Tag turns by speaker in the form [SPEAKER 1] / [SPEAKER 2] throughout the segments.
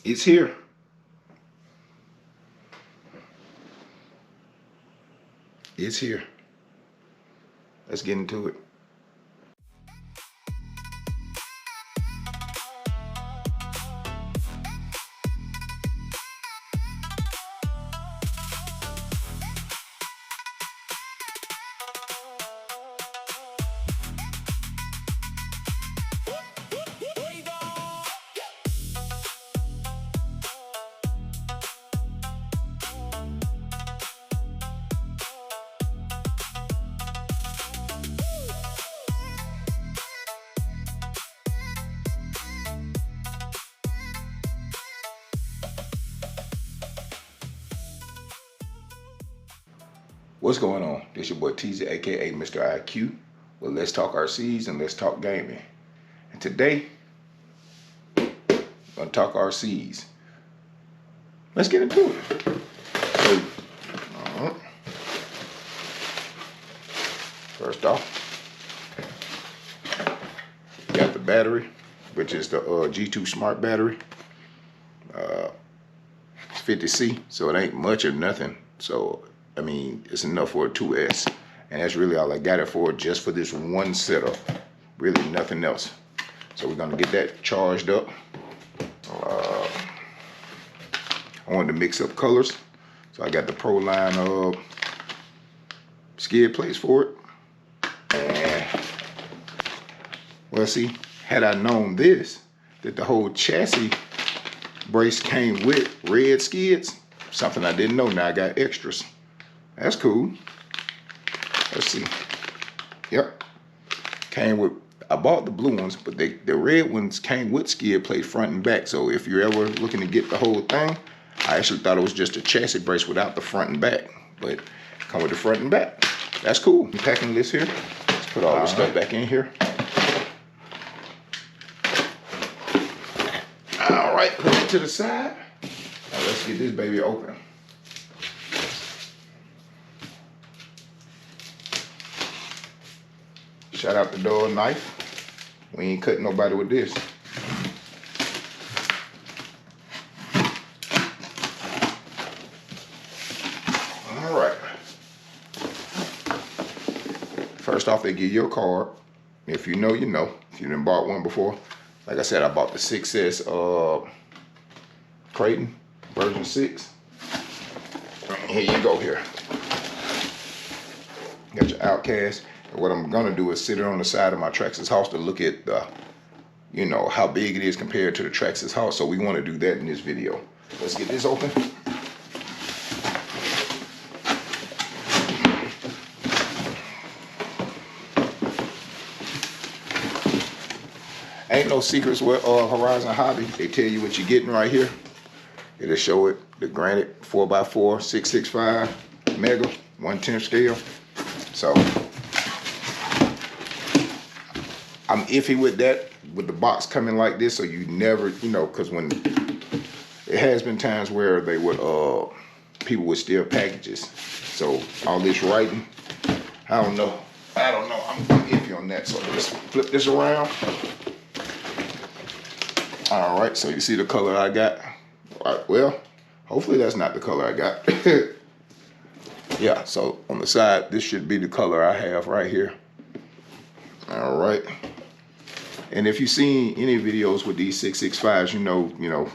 [SPEAKER 1] It's here. It's here. Let's get into it. What's going on? This your boy TZ, aka Mr. IQ. Well, let's talk RCs and let's talk gaming. And today, we're gonna talk RCs. Let's get into it. So, first off, got the battery, which is the G2 Smart battery. It's 50C, so it ain't much or nothing. So I mean, it's enough for a 2S, and that's really all I got it for, just for this one setup, really nothing else. So we're gonna get that charged up. I wanted to mix up colors, so I got the Pro Line skid plates for it. And well, see, had I known this, that the whole chassis brace came with red skids, something I didn't know, now I got extras. That's cool. Let's see. Yep. Came with, I bought the blue ones, but the red ones came with skid plate front and back. So if you're ever looking to get the whole thing, I actually thought it was just a chassis brace without the front and back. But come with the front and back. That's cool. I'm packing this here. Let's put all this stuff back in here. All right, put it to the side. Now let's get this baby open. Shout out the door knife. We ain't cutting nobody with this. All right. First off, they give you a card. If you know, you know. If you didn't bought one before. Like I said, I bought the 6S Creighton version 6. Here you go here. Got your Outcast. And what I'm gonna do is sit it on the side of my Traxxas house to look at the, you know, how big it is compared to the Traxxas house. So we want to do that in this video. Let's get this open. Ain't no secrets with Horizon Hobby. They tell you what you're getting right here. It'll show it, the Granite 4x4 665 Mega 1/10 scale. So I'm iffy with that, with the box coming like this, so you never, you know, because when it has been times where they would people would steal packages. So all this writing, I don't know. I'm iffy on that. So let's flip this around. All right, so you see the color I got. All right, well, hopefully that's not the color I got. Yeah, so on the side, this should be the color I have right here. All right. And if you've seen any videos with these 665s, you know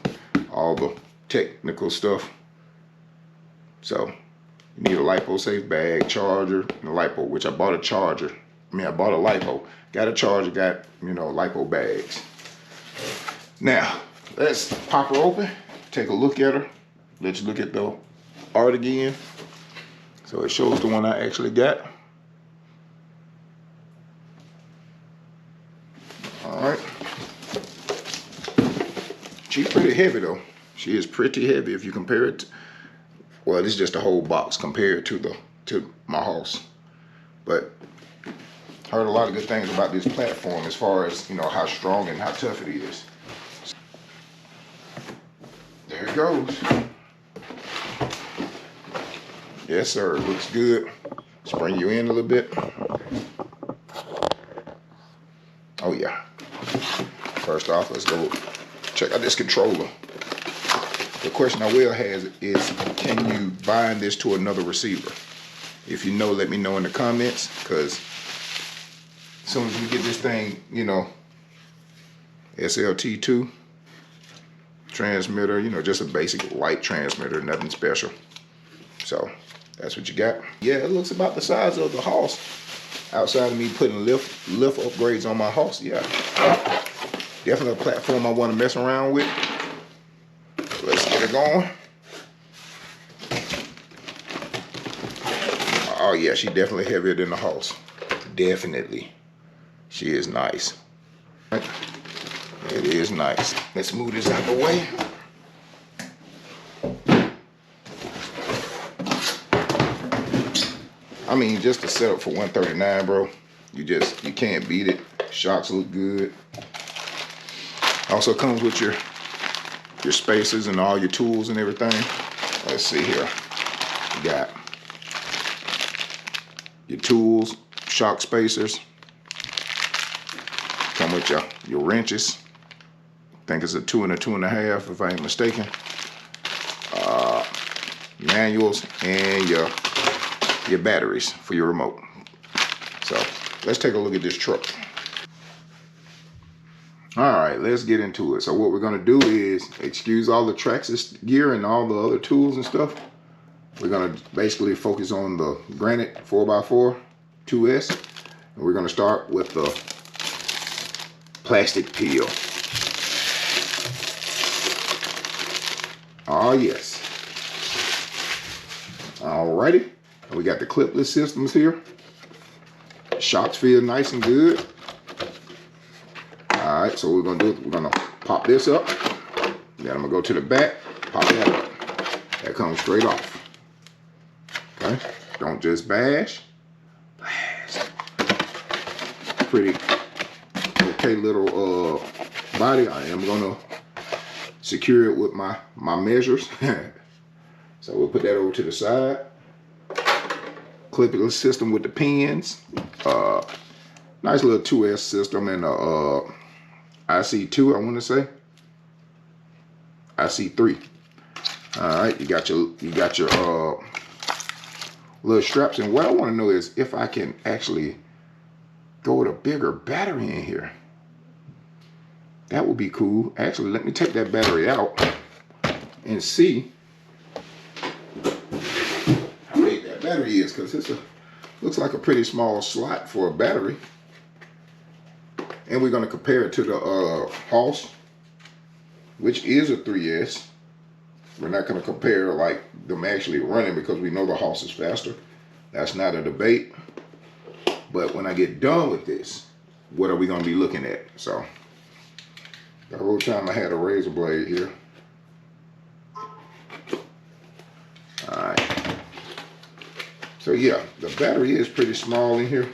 [SPEAKER 1] all the technical stuff. So you need a LiPo safe bag, charger, and a LiPo, which I bought a charger. I bought a LiPo, got a charger, got, you know, LiPo bags. Now, let's pop her open, take a look at her. Let's look at the art again. So it shows the one I actually got. All right. She's pretty heavy though. She is pretty heavy if you compare it to, well, this is just a whole box compared to my house. But heard a lot of good things about this platform as far as, you know, how strong and how tough it is. There it goes. Yes, sir. Looks good. Spring you in a little bit. Oh yeah. First off, let's go check out this controller. The question I will have is, can you bind this to another receiver? If you know, let me know in the comments, because as soon as we get this thing, you know, SLT2 transmitter, you know, just a basic light transmitter, nothing special. So that's what you got. Yeah, it looks about the size of the house. Outside of me putting lift upgrades on my house, yeah. Definitely a platform I want to mess around with. Let's get it going. Oh yeah, she's definitely heavier than the house. Definitely. She is nice. It is nice. Let's move this out of the way. I mean, just the setup for 139, bro. You can't beat it. Shocks look good. Also comes with your spacers and all your tools and everything. Let's see here. You got your tools, shock spacers. Come with your wrenches. I think it's a 2 and a 2.5 if I ain't mistaken. Manuals and your batteries for your remote. So let's take a look at this truck. All right, let's get into it. So what we're gonna do is, excuse all the Traxxas gear and all the other tools and stuff. We're gonna basically focus on the Granite 4x4 2S. And we're gonna start with the plastic peel. Oh yes. Alrighty. And we got the clipless systems here. Shocks feel nice and good. All right, so what we're gonna do, we're gonna pop this up. Then I'm gonna go to the back, pop that up. That comes straight off. Okay, don't just bash. Blast. Pretty okay little body. I am gonna secure it with my measures. So we'll put that over to the side. Clipless system with the pins. Nice little 2S system and IC2, I want to say. IC3. All right, you got your little straps, and what I want to know is if I can actually go with a bigger battery in here. That would be cool. Actually, let me take that battery out and see how big that battery is, because it's looks like a pretty small slot for a battery. And we're going to compare it to the Hoss, which is a 3S. We're not going to compare like them actually running, because we know the Hoss is faster. That's not a debate. But when I get done with this, what are we going to be looking at? So the whole time I had a razor blade here. All right. So yeah, the battery is pretty small in here.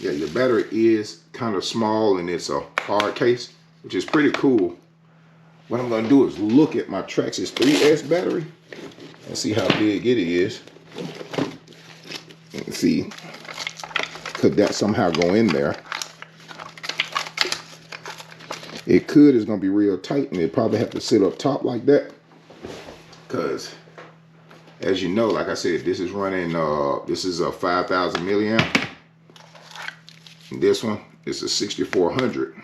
[SPEAKER 1] Yeah, your battery is kind of small, and it's a hard case, which is pretty cool. What I'm gonna do is look at my Traxxas 3S battery and see how big it is. And see, could that somehow go in there? It could. It's gonna be real tight, and it probably have to sit up top like that. Because, as you know, like I said, this is running, this is a 5,000 milliamp. And this one is a 6400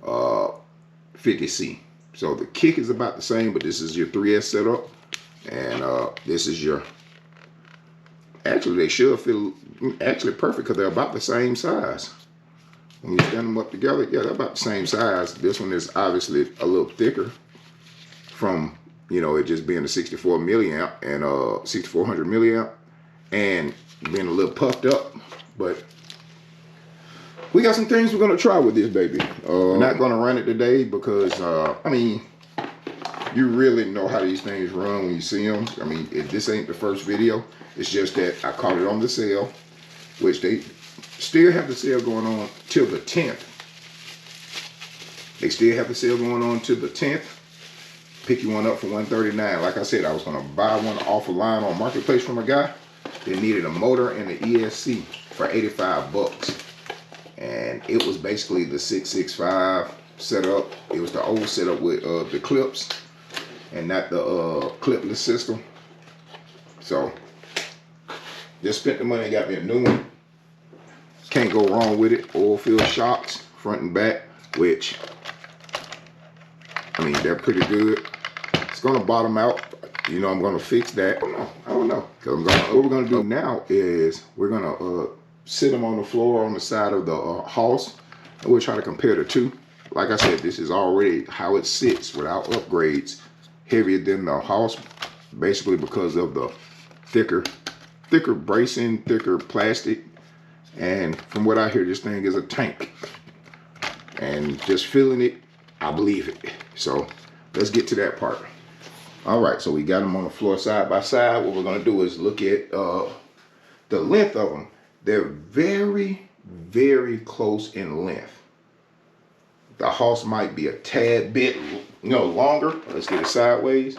[SPEAKER 1] 50C. So the kick is about the same, but this is your 3S setup. And this is your, actually they should feel actually perfect, because they're about the same size. When you stand them up together, yeah, they're about the same size. This one is obviously a little thicker from, you know, it just being a 64 milliamp and 6400 milliamp and being a little puffed up. But we got some things we're gonna try with this baby. We're not gonna run it today because I mean, you really know how these things run when you see them. I mean, this ain't the first video. It's just that I caught it on the sale, which they still have the sale going on till the 10th. They still have the sale going on till the 10th. Pick you one up for $139. Like I said, I was gonna buy one off a line on Marketplace from a guy. They needed a motor and an ESC for 85 bucks. And it was basically the 665 setup. It was the old setup with the clips and not the clipless system. So just spent the money and got me a new one. Can't go wrong with it. Oil filled shocks, front and back, which, I mean, they're pretty good. It's gonna bottom out. You know, I'm gonna fix that. I don't know. Cause what we're gonna do now is we're gonna sit them on the floor on the side of the house, and we'll try to compare the two. Like I said, this is already how it sits without upgrades, heavier than the house, basically because of the thicker bracing, thicker plastic. And from what I hear, this thing is a tank. And just feeling it, I believe it. So let's get to that part. All right, so we got them on the floor side by side. What we're gonna do is look at the length of them. They're very, very close in length. The house might be a tad bit, longer. Let's get it sideways.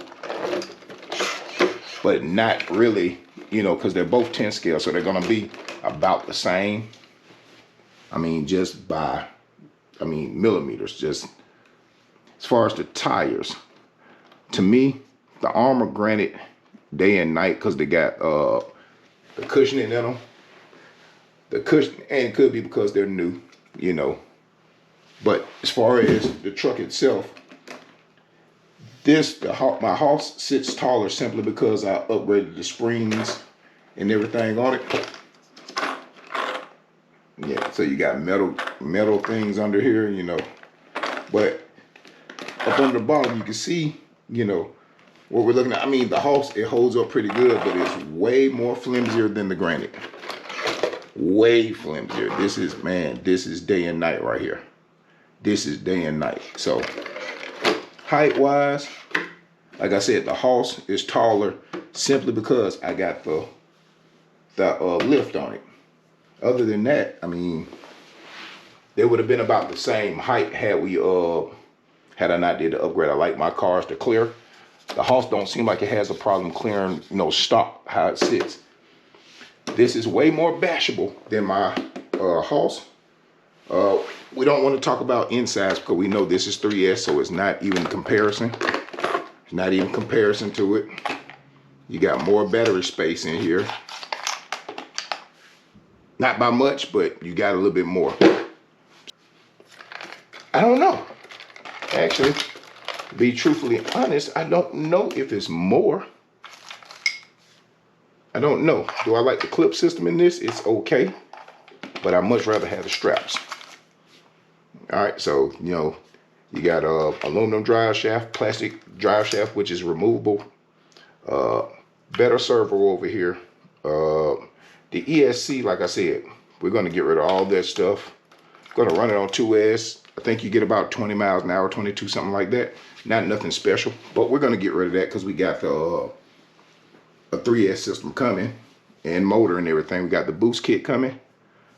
[SPEAKER 1] But not really, because they're both 10 scale, so they're gonna be about the same. I mean, just by, millimeters. Just as far as the tires, to me, the Arrma Granite day and night, because they got the cushioning in them. The cushion, and it could be because they're new, But as far as the truck itself, my house sits taller simply because I upgraded the springs and everything on it. Yeah, so you got metal things under here, But up on the bottom, you can see, what we're looking at. I mean, the house, it holds up pretty good, but it's way more flimsier than the Granite. Way flimsier. This is day and night right here. This is day and night. So height wise, like I said, the house is taller simply because I got the lift on it. Other than that, I mean, they would have been about the same height had I not did the upgrade. I like my cars to clear. The house don't seem like it has a problem clearing, stock how it sits. This is way more bashable than my house. We don't want to talk about insides because we know this is 3S, so it's not even comparison. It's not even comparison to it. You got more battery space in here. Not by much, but you got a little bit more. I don't know. Actually, to be truthfully honest, I don't know if it's more. I don't know. Do I like the clip system in this? It's okay, but I much rather have the straps. All right, so, you got aluminum drive shaft, plastic drive shaft, which is removable. Better servo over here. The ESC, like I said, we're going to get rid of all that stuff. Going to run it on 2S. I think you get about 20 miles an hour, 22, something like that. Not nothing special, but we're going to get rid of that because we got a 3S system coming and motor and everything. We got the boost kit coming.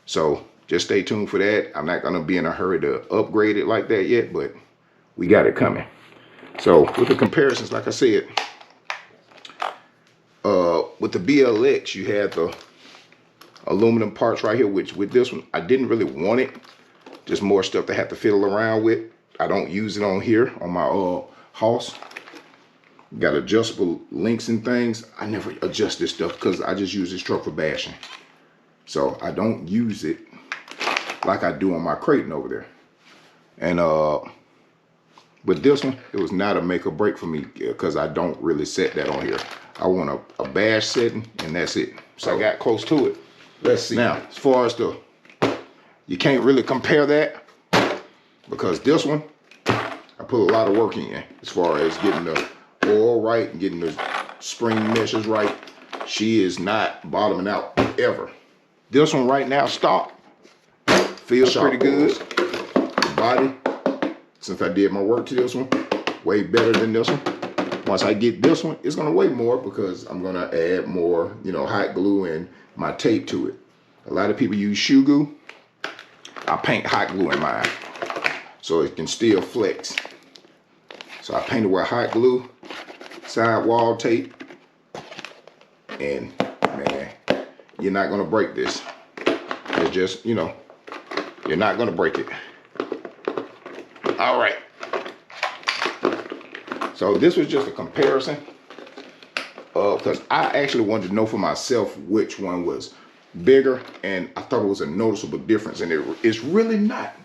[SPEAKER 1] So just stay tuned for that. I'm not going to be in a hurry to upgrade it like that yet, but we got it coming. So with the comparisons, like I said, with the BLX, you had the aluminum parts right here, which with this one, I didn't really want it. Just more stuff to have to fiddle around with. I don't use it on here, on my house. Got adjustable links and things. I never adjust this stuff because I just use this truck for bashing. So I don't use it like I do on my Creighton over there. And with this one, it was not a make or break for me because I don't really set that on here. I want a bash setting and that's it. So I got close to it. Let's see. Now, as far as you can't really compare that because this one, I put a lot of work in as far as getting the oil right and getting the spring meshes right. She is not bottoming out ever. This one right now, stock, feels pretty good. The body, since I did my work to this one, way better than this one. Once I get this one, it's gonna weigh more because I'm gonna add more, hot glue and my tape to it. A lot of people use shoe glue. I paint hot glue in mine so it can still flex. So I painted with hot glue, sidewall tape, and man, you're not gonna break this. It's just, you're not gonna break it. All right. So this was just a comparison. Because I actually wanted to know for myself which one was bigger, and I thought it was a noticeable difference, and it's really not.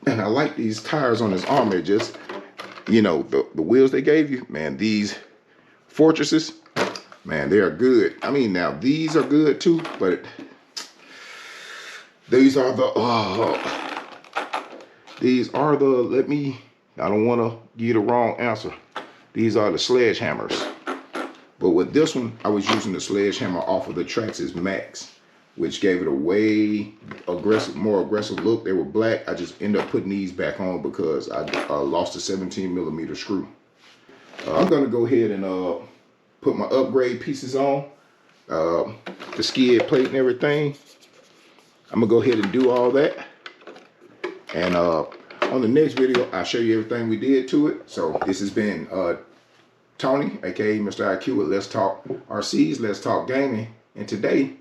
[SPEAKER 1] And I like these tires on this Arrma. Just, you know, the wheels they gave you, man, these Fortresses, man, they are good. I mean, now these are good too, but these are the, I don't want to give you the wrong answer. These are the sledgehammers. But with this one, I was using the sledgehammer off of the Traxxas Max, which gave it a way more aggressive look. They were black. I just ended up putting these back on because I lost a 17mm screw. I'm gonna go ahead and put my upgrade pieces on, the skid plate and everything. I'm gonna go ahead and do all that. And on the next video, I'll show you everything we did to it. So this has been Tony, aka Mr. IQ with Let's Talk RCs, Let's Talk Gaming. And today,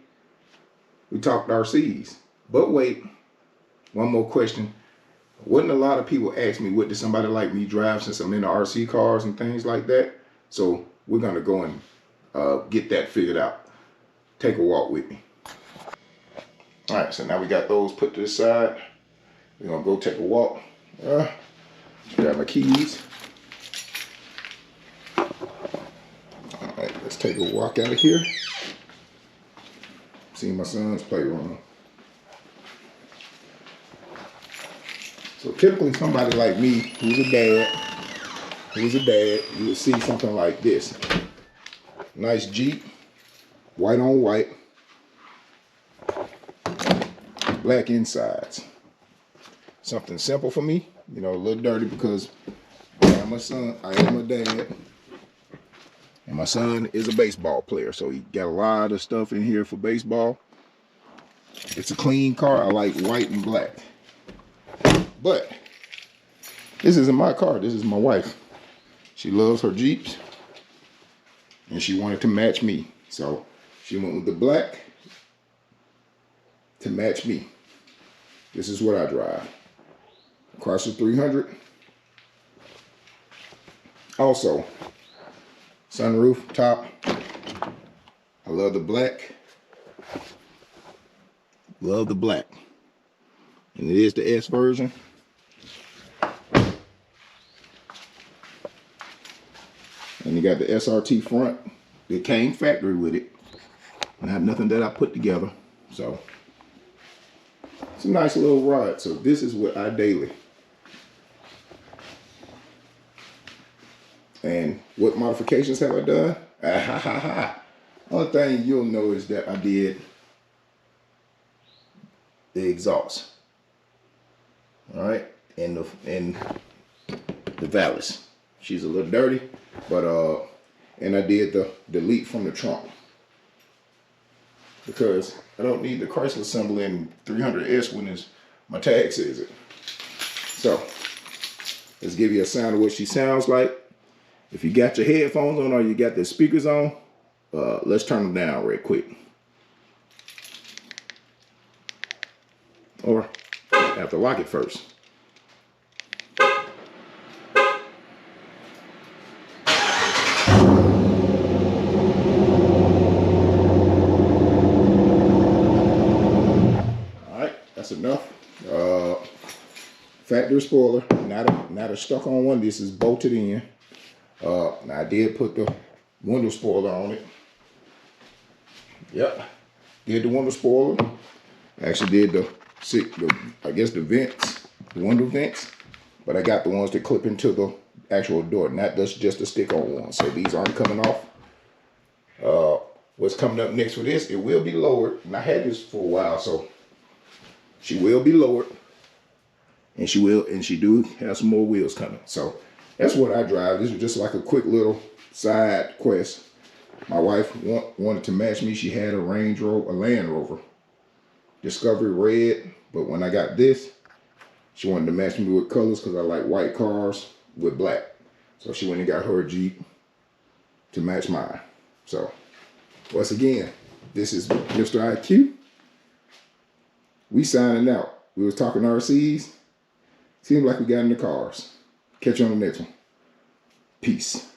[SPEAKER 1] we talked RCs. But wait, one more question. Wouldn't a lot of people ask me, what does somebody like me drive, since I'm into RC cars and things like that? So we're gonna go and get that figured out. Take a walk with me. All right, so now we got those put to the side. We're gonna go take a walk. Grab my keys. All right, let's take a walk out of here. See my son's playroom. So typically somebody like me, who's a dad, you would see something like this. Nice Jeep, white on white, black insides. Something simple for me, you know, a little dirty because I am a son, I am a dad. And my son is a baseball player, so he got a lot of stuff in here for baseball. It's a clean car. I like white and black. But this isn't my car. This is my wife. She loves her Jeeps, and she wanted to match me. So she went with the black to match me. This is what I drive. Chrysler 300. Also, sunroof top. I love the black. Love the black. And it is the S version. And you got the SRT front. It came factory with it. Not nothing that I put together. So it's a nice little ride. So this is what I daily. And what modifications have I done? Only thing you'll know is that I did the exhaust. All right, and the valves. She's a little dirty, but and I did the delete from the trunk because I don't need the Chrysler symbol in 300S when my tag says it. So let's give you a sound of what she sounds like. If you got your headphones on or you got the speakers on, let's turn them down real quick. Or I have to lock it first. Alright, that's enough. Factory spoiler, not a stuck on one. This is bolted in. Now I did put the window spoiler on it. Yep, did the window spoiler. Actually did the vents, the window vents, but I got the ones that clip into the actual door, not just the stick-on one. So these aren't coming off. What's coming up next for this? It will be lowered, and I had this for a while, so she will be lowered, and she do have some more wheels coming. So that's what I drive. This was just like a quick little side quest. My wife wanted to match me. She had a Land Rover Discovery red, but when I got this, she wanted to match me with colors because I like white cars with black. So she went and got her a Jeep to match mine. So once again, this is Mr. IQ. We signing out. We was talking RCs. Seems like we got in the cars. Catch you on the next one. Peace.